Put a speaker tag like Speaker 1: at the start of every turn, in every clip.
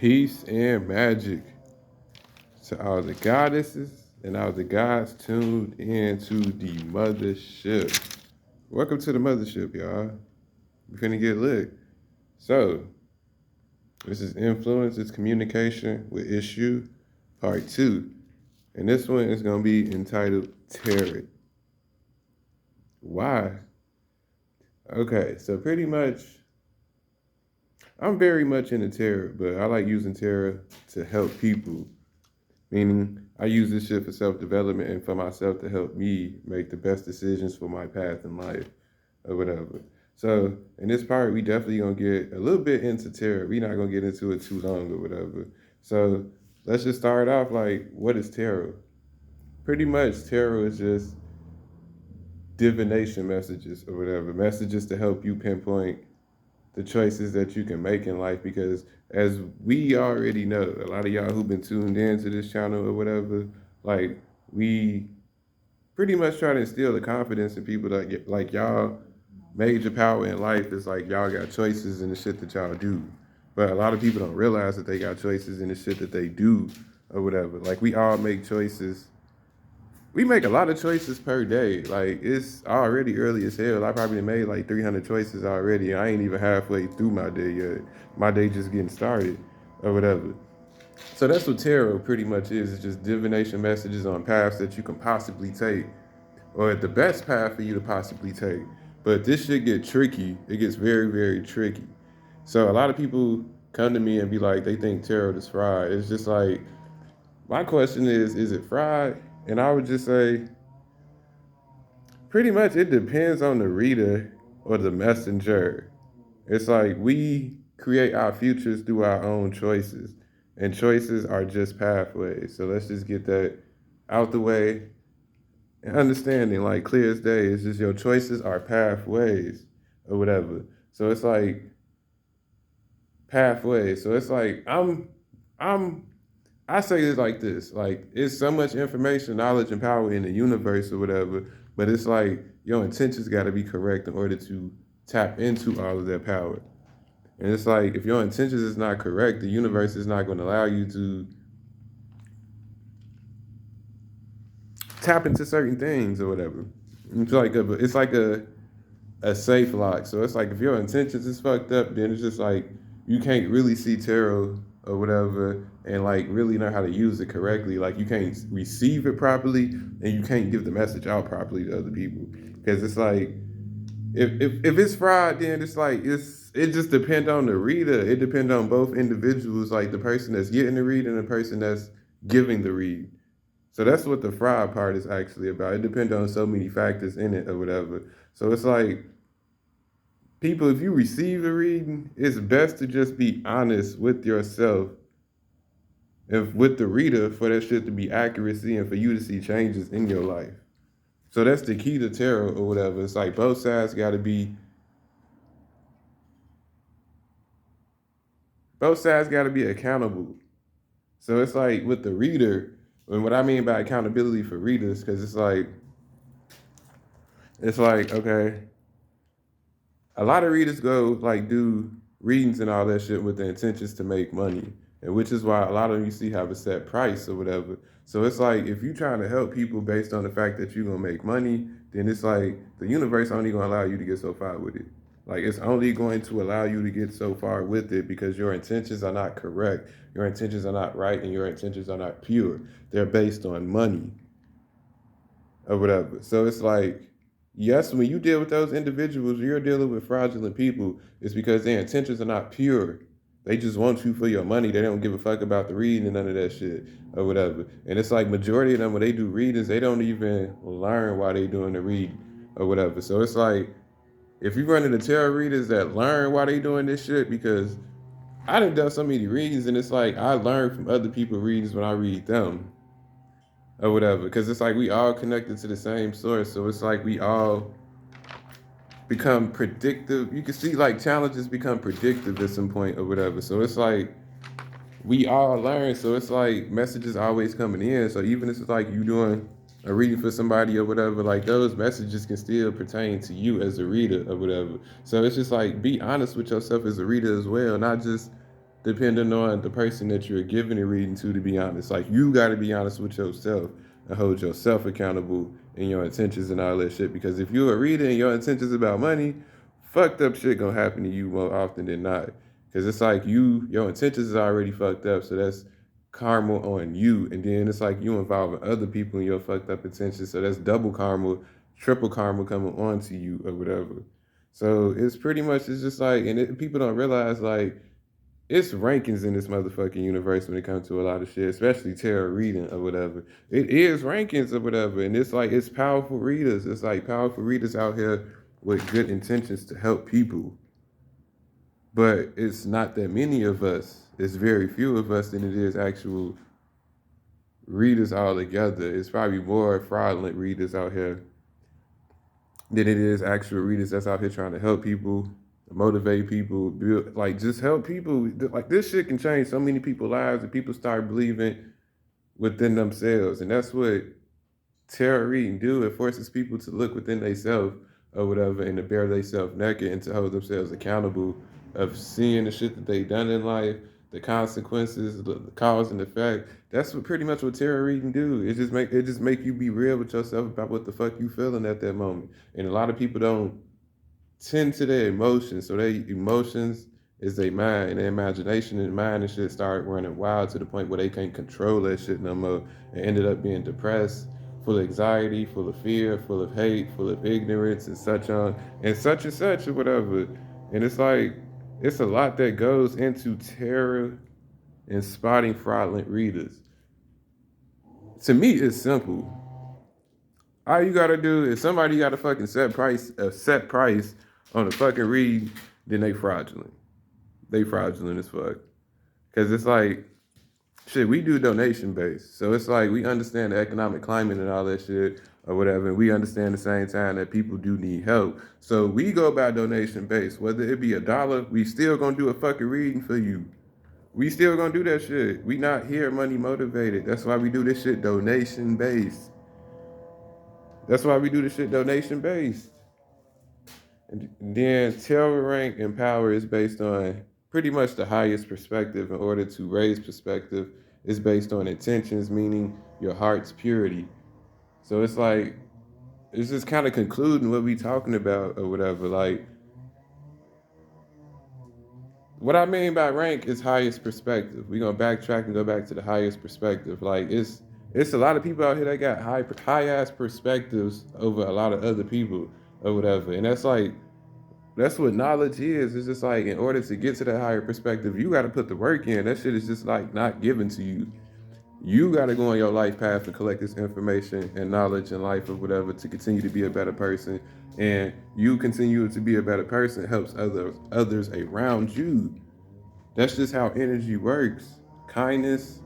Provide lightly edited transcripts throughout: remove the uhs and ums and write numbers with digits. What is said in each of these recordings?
Speaker 1: Peace and magic to all the goddesses and all the gods tuned into the mothership. Welcome to the mothership, y'all. We finna get lit. So, this is Influence, it's Communication with Issue, Part 2. And this one is going to be entitled Tarot. Why? Okay, so pretty much, I'm very much into tarot, but I like using tarot to help people. Meaning, I use this shit for self-development and for myself to help me make the best decisions for my path in life or whatever. So in this part, we definitely gonna get a little bit into tarot. We not gonna get into it too long or whatever. So let's just start off like, what is tarot? Pretty much tarot is just divination messages or whatever. Messages to help you pinpoint the choices that you can make in life, because as we already know, a lot of y'all who've been tuned in to this channel or whatever, like, we pretty much try to instill the confidence in people that get, like, y'all major power in life is like y'all got choices in the shit that y'all do. But a lot of people don't realize that they got choices in the shit that they do or whatever. Like, we all make choices. We make a lot of choices per day. Like, it's already early as hell. I probably made like 300 choices already. I ain't even halfway through my day yet. My day just getting started or whatever. So that's what tarot pretty much is. It's just divination messages on paths that you can possibly take, or the best path for you to possibly take. But this shit get tricky. It gets very, very tricky. So a lot of people come to me and be like, they think tarot is fraud. It's just like, my question is it fraud? And I would just say, pretty much it depends on the reader or the messenger. It's like we create our futures through our own choices, and choices are just pathways. So let's just get that out the way and understanding, like, clear as day. It's just your choices are pathways or whatever. So it's like pathways. So it's like I'm I say it like this, like, it's so much information, knowledge, and power in the universe or whatever, but it's like your intentions got to be correct in order to tap into all of that power. And it's like, if your intentions is not correct, the universe is not going to allow you to tap into certain things or whatever. It's like a safe lock. So it's like, if your intentions is fucked up, then it's just like you can't really see tarot or whatever and like really know how to use it correctly. Like, you can't receive it properly and you can't give the message out properly to other people. Because it's like, if it's fraud, then it's like it just depends on the reader. It depends on both individuals, like the person that's getting the read and the person that's giving the read. So that's what the fraud part is actually about. It depends on so many factors in it or whatever. So it's like, people, if you receive the reading, it's best to just be honest with yourself and with the reader for that shit to be accuracy and for you to see changes in your life. So that's the key to tarot or whatever. It's like both sides gotta be accountable. So it's like with the reader, and what I mean by accountability for readers, because it's like, okay, a lot of readers go like do readings and all that shit with the intentions to make money, and which is why a lot of them you see have a set price or whatever. So it's like, if you're trying to help people based on the fact that you're gonna make money, then it's like the universe only gonna allow you to get so far with it. Like, it's only going to allow you to get so far with it because your intentions are not correct, your intentions are not right, and your intentions are not pure. They're based on money or whatever. So it's like, yes, when you deal with those individuals, you're dealing with fraudulent people. It's because their intentions are not pure. They just want you for your money. They don't give a fuck about the reading and none of that shit or whatever. And it's like, majority of them, when they do readings, they don't even learn why they doing the reading or whatever. So it's like, if you run into tarot readers that learn why they doing this shit, because I done so many readings, and it's like, I learn from other people's readings when I read them or whatever, because it's like we all connected to the same source. So it's like we all become predictive. You can see like challenges become predictive at some point or whatever. So it's like we all learn. So it's like messages always coming in. So even if it's like you doing a reading for somebody or whatever, like, those messages can still pertain to you as a reader or whatever. So it's just like, be honest with yourself as a reader as well, not just depending on the person that you're giving a reading to be honest. Like, you got to be honest with yourself and hold yourself accountable in your intentions and all that shit. Because if you're a reader and your intentions about money, fucked up shit gonna happen to you more often than not. Because it's like your intentions is already fucked up, so that's karma on you. And then it's like you involving other people in your fucked up intentions, so that's double karma, triple karma coming onto you or whatever. So it's pretty much, it's just like, and people don't realize, like, it's rankings in this motherfucking universe when it comes to a lot of shit, especially tarot reading or whatever. It is rankings or whatever, and it's like, it's powerful readers. It's like powerful readers out here with good intentions to help people, but it's not that many of us. It's very few of us than it is actual readers altogether. It's probably more fraudulent readers out here than it is actual readers that's out here trying to help people, motivate people, build, like, just help people. Like, this shit can change so many people's lives if people start believing within themselves. And that's what tarot reading do. It forces people to look within themselves or whatever and to bare themselves naked and to hold themselves accountable of seeing the shit that they done in life, the consequences, the cause and effect. That's what pretty much what tarot reading do. It just make you be real with yourself about what the fuck you feeling at that moment. And a lot of people don't tend to their emotions. So their emotions is their mind, and their imagination and mind and shit start running wild to the point where they can't control that shit no more and ended up being depressed, full of anxiety, full of fear, full of hate, full of ignorance and such on and such or whatever. And it's like, it's a lot that goes into terror and spotting fraudulent readers. To me, it's simple. All you gotta do is, somebody got a fucking set price on a fucking read, then they fraudulent. They fraudulent as fuck. Cause it's like, shit, we do donation based. So it's like, we understand the economic climate and all that shit or whatever. And we understand at the same time that people do need help. So we go about donation based. Whether it be $1, we still gonna do a fucking reading for you. We still gonna do that shit. We not here money motivated. That's why we do this shit donation based. That's why we do this shit donation based. And then tarot rank and power is based on pretty much the highest perspective. In order to raise perspective, is based on intentions, meaning your heart's purity. So it's like, it's just kind of concluding what we talking about or whatever. Like, what I mean by rank is highest perspective. We're gonna backtrack and go back to the highest perspective. Like, it's a lot of people out here that got high ass perspectives over a lot of other people or whatever. And that's like, that's what knowledge is. It's just like, in order to get to that higher perspective, you got to put the work in. That shit is just like not given to you. You got to go on your life path and collect this information and knowledge and life or whatever to continue to be a better person. And you continue to be a better person helps others around you. That's just how energy works. Kindness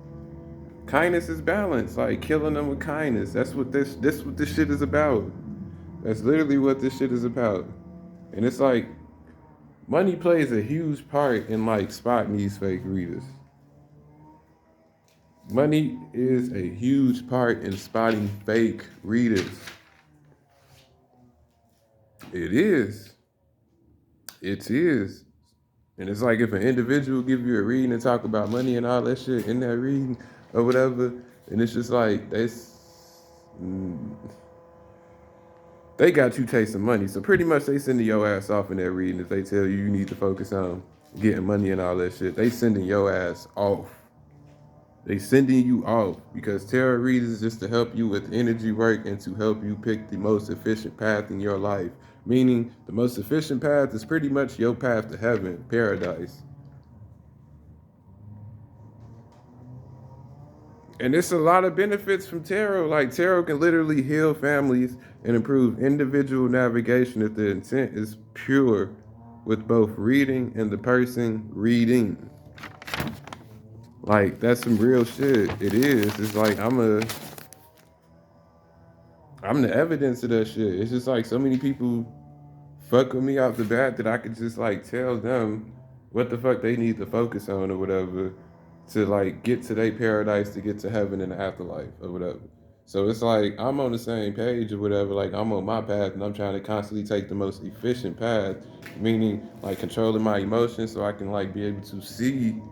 Speaker 1: is balance. Like, killing them with kindness. That's what this shit is about. That's literally what this shit is about. And it's like, money plays a huge part in like spotting these fake readers. Money is a huge part in spotting fake readers. It is. It is. And it's like, if an individual give you a reading and talk about money and all that shit in that reading or whatever, and it's just like, they got you chasing money. So pretty much they sending your ass off in that reading if they tell you you need to focus on getting money and all that shit. They sending your ass off. They sending you off, because tarot readers is just to help you with energy work and to help you pick the most efficient path in your life. Meaning, the most efficient path is pretty much your path to heaven, paradise. And it's a lot of benefits from tarot. Like, tarot can literally heal families and improve individual navigation if the intent is pure with both reading and the person reading. Like, that's some real shit. It is. It's like, I'm the evidence of that shit. It's just like, so many people fuck with me off the bat that I could just like tell them what the fuck they need to focus on or whatever to like get to their paradise, to get to heaven in the afterlife or whatever. So it's like, I'm on the same page or whatever. Like, I'm on my path and I'm trying to constantly take the most efficient path, meaning like controlling my emotions so I can like be able to see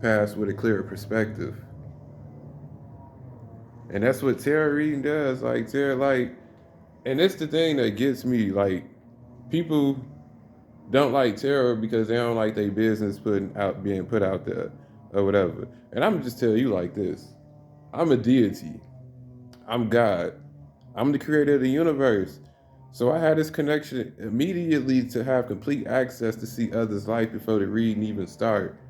Speaker 1: paths with a clearer perspective. And that's what tarot reading does. Like tarot, like, and it's the thing that gets me. Like, people don't like tarot because they don't like their business being put out there or whatever. And I'm gonna just tell you like this: I'm a deity. I'm God. I'm the creator of the universe. So I had this connection immediately to have complete access to see others' life before the reading even start.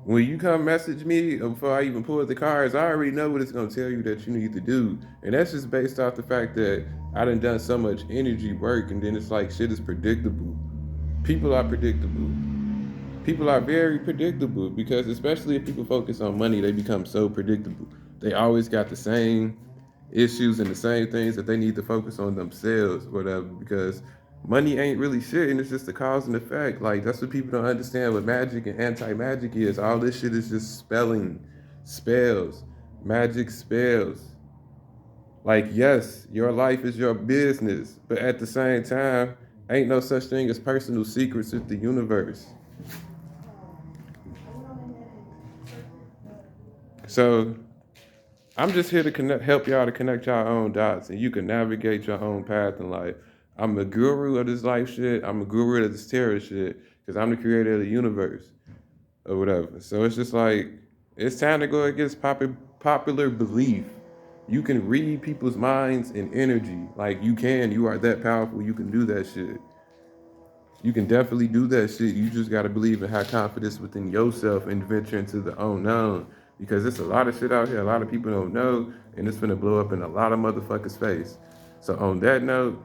Speaker 1: When you come message me before I even pull the cards, I already know what it's gonna tell you that you need to do. And that's just based off the fact that I done so much energy work, and then it's like shit is predictable. People are predictable. People are very predictable because especially if people focus on money, they become so predictable. They always got the same issues and the same things that they need to focus on themselves, whatever, because money ain't really shit and it's just the cause and effect. Like that's what people don't understand what magic and anti-magic is. All this shit is just spelling, spells, magic spells. Like, yes, your life is your business, but at the same time, ain't no such thing as personal secrets with the universe. So I'm just here to help y'all to connect y'all own dots, and you can navigate your own path in life. I'm a guru of this life shit. I'm a guru of this tarot shit because I'm the creator of the universe or whatever. So it's just like it's time to go against popular belief. You can read people's minds and energy. Like you can. You are that powerful. You can do that shit. You can definitely do that shit. You just gotta believe and have confidence within yourself and venture into the unknown. Because there's a lot of shit out here, a lot of people don't know, and it's gonna blow up in a lot of motherfuckers' face. So on that note,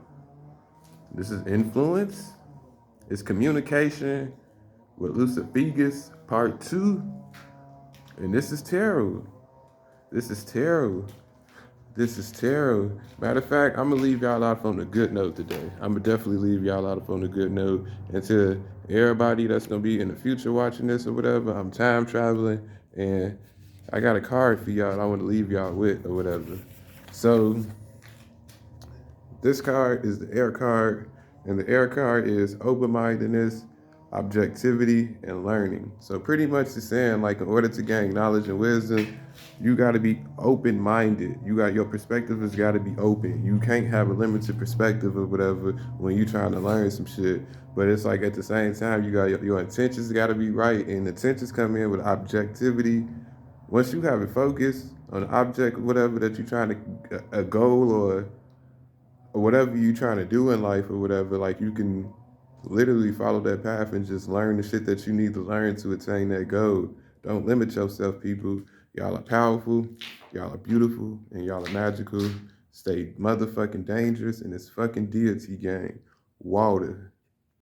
Speaker 1: this is influence, it's communication with Lucifergus part 2, and this is tarot. This is tarot. This is tarot. Matter of fact, I'm gonna leave y'all off on a good note today. I'm gonna definitely leave y'all off on a good note. And to everybody that's gonna be in the future watching this or whatever, I'm time traveling and I got a card for y'all I want to leave y'all with or whatever. So this card is the air card, and the air card is open-mindedness, objectivity, and learning. So pretty much it's saying like in order to gain knowledge and wisdom, you got to be open-minded. Your perspective has got to be open. You can't have a limited perspective or whatever when you're trying to learn some shit. But it's like at the same time, you got your intentions got to be right, and intentions come in with objectivity. Once you have it focused on an object, whatever that you're trying to, a goal or whatever you're trying to do in life or whatever, like you can literally follow that path and just learn the shit that you need to learn to attain that goal. Don't limit yourself, people. Y'all are powerful, y'all are beautiful, and y'all are magical. Stay motherfucking dangerous in this fucking deity game. Water.